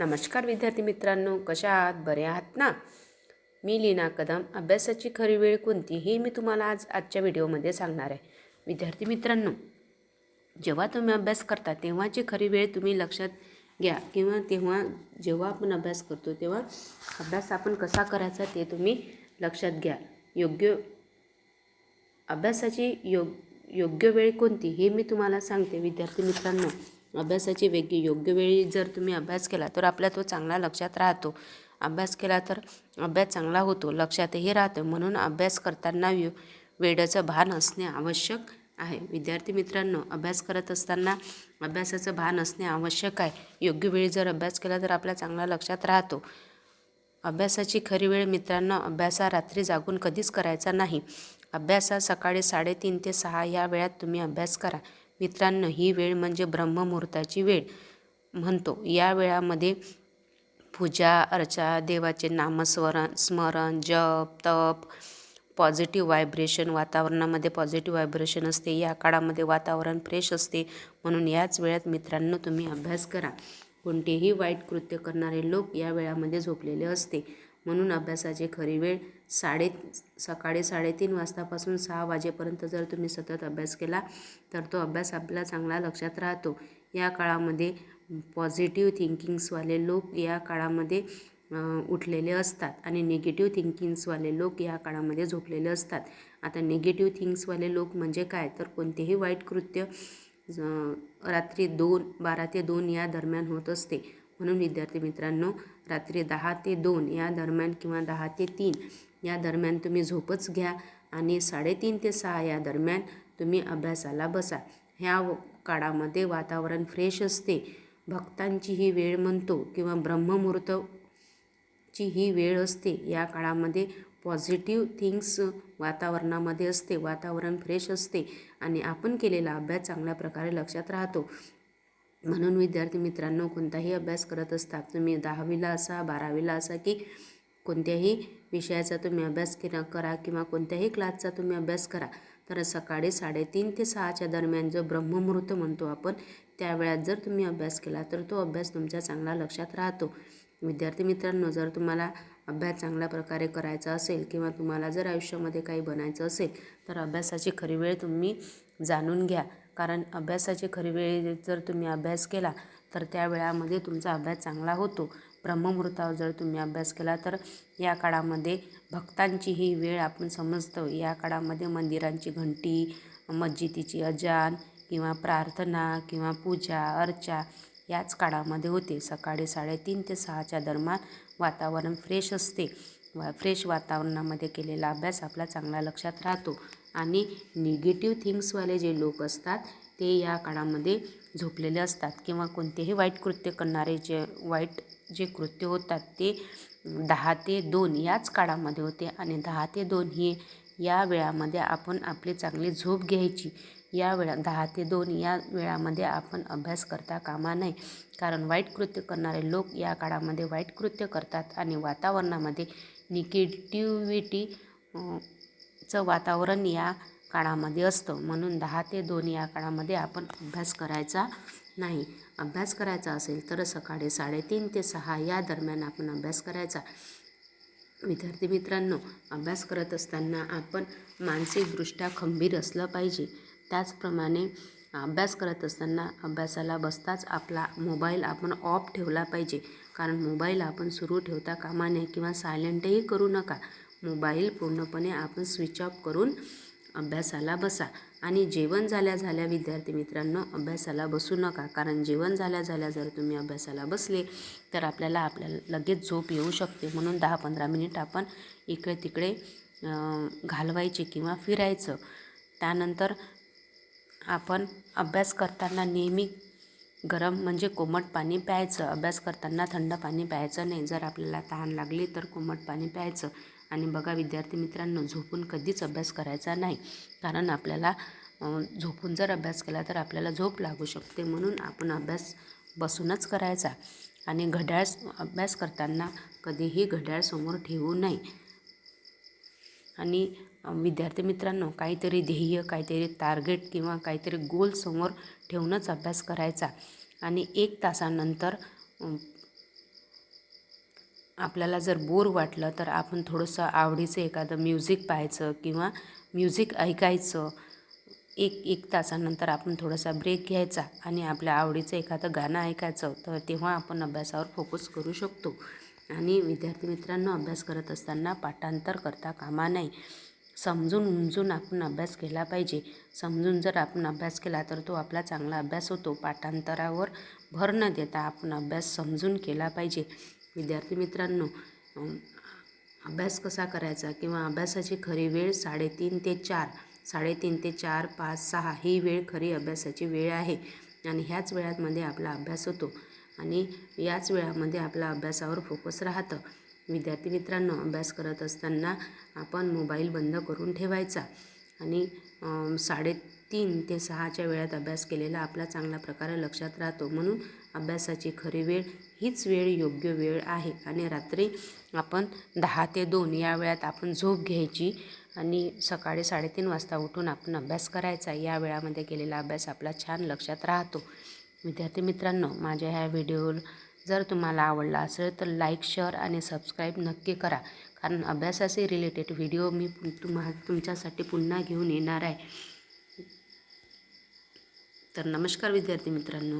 नमस्कार विद्यार्थी मित्रांनो, कशा आहात? बरे आहात ना? मी लीना कदम. अभ्यासाची खरी वेळ कोणती हे मी तुम्हाला आजच्या व्हिडिओमध्ये सांगणार आहे. विद्यार्थी मित्रांनो, जेव्हा तुम्ही अभ्यास करता तेव्हाची खरी वेळ तुम्ही लक्षात घ्या, किंवा जेव्हा आपण अभ्यास करतो तेव्हा अभ्यास आपण कसा करायचा ते तुम्ही लक्षात घ्या. अभ्यासाची योग्य वेळ कोणती हे मी तुम्हाला सांगते. विद्यार्थी मित्रांनो, अभ्यासाची योग्य वेळी जर तुम्ही अभ्यास केला तर आपला तो चांगला लक्षात राहतो. अभ्यास केला तर अभ्यास चांगला होतो, लक्षातही राहतं. म्हणून अभ्यास करताना वेळेचं भान असणे आवश्यक आहे. विद्यार्थी मित्रांनो, अभ्यास करत असताना अभ्यासाचं भान असणे आवश्यक आहे. योग्य वेळी जर अभ्यास केला तर आपला चांगला लक्षात राहतो. अभ्यासाची खरी वेळ मित्रांनो, अभ्यास रात्री जागून कधीच करायचा नाही. अभ्यास सकाळी 3:30 ते 6 या वेळात तुम्ही अभ्यास करा. मित्रांनो, ही वेळ म्हणजे ब्रह्ममुहूर्ताची वेळ म्हणतो. या वेळामध्ये पूजा अर्चा, देवाचे स्मरण, जप, तप, पॉझिटिव्ह व्हायब्रेशन, वातावरणामध्ये पॉझिटिव्ह व्हायब्रेशन असते. या काळामध्ये वातावरण फ्रेश असते. म्हणून याच वेळात मित्रांनो तुम्ही अभ्यास करा. कोणतेही वाईट कृत्य करणारे लोक या वेळामध्ये झोपलेले असते. म्हणून अभ्यासाची खरी वेळ सकाळी 3:30 वाजतापासून 6 वाजेपर्यंत जर तुम्ही सतत अभ्यास केला तर तो अभ्यास आपला चांगला लक्षात राहतो. या काळामध्ये पॉझिटिव्ह थिंकिंग्सवाले लोक या काळामध्ये उठलेले असतात आणि निगेटिव्ह थिंकिंग्सवाले लोक या काळामध्ये झोपलेले असतात. आता निगेटिव्ह थिंग्सवाले लोक म्हणजे काय, तर कोणतेही वाईट कृत्य रात्री 12 ते 2 या दरम्यान होत असते. म्हणून विद्यार्थी मित्रांनो, रात्री 10 ते 2 या दरम्यान किंवा 10 ते 3 या दरम्यान तुम्ही झोपच घ्या आणि 3:30 ते 6 या दरम्यान तुम्ही अभ्यासाला बसा. ह्या काळामध्ये वातावरण फ्रेश असते. भक्तांची ही वेळ म्हणतो किंवा ब्रह्ममुहूर्ताची ही वेळ असते. या काळामध्ये पॉझिटिव्ह थिंग्स वातावरणामध्ये असते. वातावरण फ्रेश असते आणि आपण केलेला अभ्यास चांगल्या प्रकारे लक्षात राहतो. म्हणून विद्यार्थी मित्रांनो, कोणताही अभ्यास करत असतात, तुम्ही 10वीला असा, 12वीला असा की कोणत्याही विषयाचा तुम्ही अभ्यास करा किंवा कोणत्याही क्लासचा तुम्ही अभ्यास करा, तर सकाळी 3:30 ते 6च्या दरम्यान जो ब्रह्ममुहूर्त म्हणतो आपण, त्या वेळात जर तुम्ही अभ्यास केला तर तो अभ्यास तुमच्या चांगला लक्षात राहतो. विद्यार्थी मित्रांनो, जर तुम्हाला अभ्यास चांगल्या प्रकारे करायचा असेल किंवा तुम्हाला जर आयुष्यामध्ये काही बनायचं असेल तर अभ्यासाची खरी वेळ तुम्ही जाणून घ्या. कारण अभ्यासाची खरी वेळ जर तुम्ही अभ्यास केला तर त्या वेळामध्ये तुमचा अभ्यास चांगला होतो. ब्रह्ममुहूर्तावर जर तुम्ही अभ्यास केला तर या काळामध्ये भक्तांची ही वेळ आपण समजतो. या काळामध्ये मंदिरांची घंटी, मस्जिदीची अजान किंवा प्रार्थना किंवा पूजा अर्चा याच काळामध्ये होते. सकाळी 3:30 ते 6च्या दरम्यान वातावरण फ्रेश असते. फ्रेश वातावरणामध्ये केलेला अभ्यास आपला चांगला लक्षात राहतो. आणि निगेटिव्ह थिंग्सवाले जे लोक असतात ते या काळामध्ये झोपलेले असतात किंवा कोणतेही वाईट कृत्य करणारे जे कृत्य होतात ते 10 ते 2 याच काळामध्ये होते. आणि 10 ते 2 ही या वेळामध्ये आपण आपली चांगली झोप घ्यायची. 10 ते 2 या वेळामध्ये आपण अभ्यास करता कामा नये. कारण वाईट कृत्य करणारे लोक या काळामध्ये वाईट कृत्य करतात आणि वातावरणामध्ये निगेटिव्हिटीचं वातावरण या काळामध्ये असतं. म्हणून 10 ते 2 या काळामध्ये आपण अभ्यास करायचा नाही. अभ्यास करायचा असेल तर सकाळी 3:30 ते 6 या दरम्यान आपण अभ्यास करायचा. विद्यार्थी मित्रांनो, अभ्यास करत असताना आपण मानसिकदृष्ट्या खंबीर असलं पाहिजे. त्याचप्रमाणे अभ्यास करत असताना अभ्यासाला बसताच आपला मोबाईल आपण ऑफ ठेवला पाहिजे. कारण मोबाईल आपण सुरू ठेवता कामा नये किंवा सायलेंटही करू नका. मोबाईल पूर्णपणे आपण स्विच ऑफ करून अभ्यासाला बसा. आणि जेवण झाल्या विद्यार्थी मित्रांनो अभ्यासाला बसू नका. कारण जेवण झाल्या जर तुम्ही अभ्यासाला बसले तर आपल्याला लगेच झोप येऊ शकते. म्हणून 10-15 मिनिट आपण इकडे तिकडे घालवायचे किंवा फिरायचं. त्यानंतर आपण अभ्यास करताना नेहमी गरम म्हणजे कोमट पाणी प्यायचं. अभ्यास करताना थंड पाणी प्यायचं नाही. जर आपल्याला तहान लागली तर कोमट पाणी प्यायचं. आणि बघा विद्यार्थी मित्रांनो, झोपून कधीच अभ्यास करायचा नाही. कारण आपल्याला झोपून जर अभ्यास केला तर आपल्याला झोप लागू शकते. म्हणून आपण अभ्यास बसूनच करायचा. आणि अभ्यास करताना कधीही घड्याळ समोर ठेवू नये. आणि विद्यार्थी मित्रांनो, काहीतरी ध्येय, काहीतरी टार्गेट किंवा काहीतरी गोल समोर ठेवूनच अभ्यास करायचा. आणि 1 तासानंतर आपल्याला जर बोर वाटलं तर आपण थोडंसं आवडीचं एखादं म्युझिक पाहायचं किंवा म्युझिक ऐकायचं. एक तासानंतर आपण थोडासा ब्रेक घ्यायचा आणि आपल्या आवडीचं एखादं गाणं ऐकायचं, तर तेव्हा आपण अभ्यासावर फोकस करू शकतो. आणि विद्यार्थी मित्रांनो, अभ्यास करत असताना पाठांतर करता कामा नये. समजून उमजून आपण अभ्यास केला पाहिजे. समजून जर आपण अभ्यास केला तर तो आपला चांगला अभ्यास होतो. पाठांतरावर भर न देता आपण अभ्यास समजून केला पाहिजे. विद्यार्थी मित्रांनो, अभ्यास कसा करायचा किंवा अभ्यासाची खरी वेळ 3:30 ते 4, 3:30 ते 4, 5, 6 ही वेळ खरी अभ्यासाची वेळ आहे. आणि ह्याच वेळामध्ये आपला अभ्यास होतो आणि याच वेळामध्ये आपला अभ्यासावर फोकस राहतं. विद्यार्थी मित्रांनो, अभ्यास करत असताना आपण मोबाईल बंद करून ठेवायचा आणि 3:30 ते 6च्या वेळात अभ्यास केलेला आपला चांगल्या प्रकारे लक्षात राहतो. म्हणून अभ्यासाची खरी वेळ हीच वेळ योग्य वेळ आहे. आणि रात्री आपण 10 ते 2 या वेळात आपण झोप घ्यायची आणि सकाळी 3:30 वाजता उठून आपण अभ्यास करायचा. या वेळामध्ये केलेला अभ्यास आपला छान लक्षात राहतो. विद्यार्थी मित्रांनो, माझ्या ह्या व्हिडिओ जर तुम्हाला आवडला असेल तर लाईक, शेअर आणि सबस्क्राईब नक्की करा. कारण अभ्यासाशी रिलेटेड व्हिडिओ मी तुमच्यासाठी पुन्हा घेऊन येणार आहे. तर नमस्कार विद्यार्थी मित्रांनो.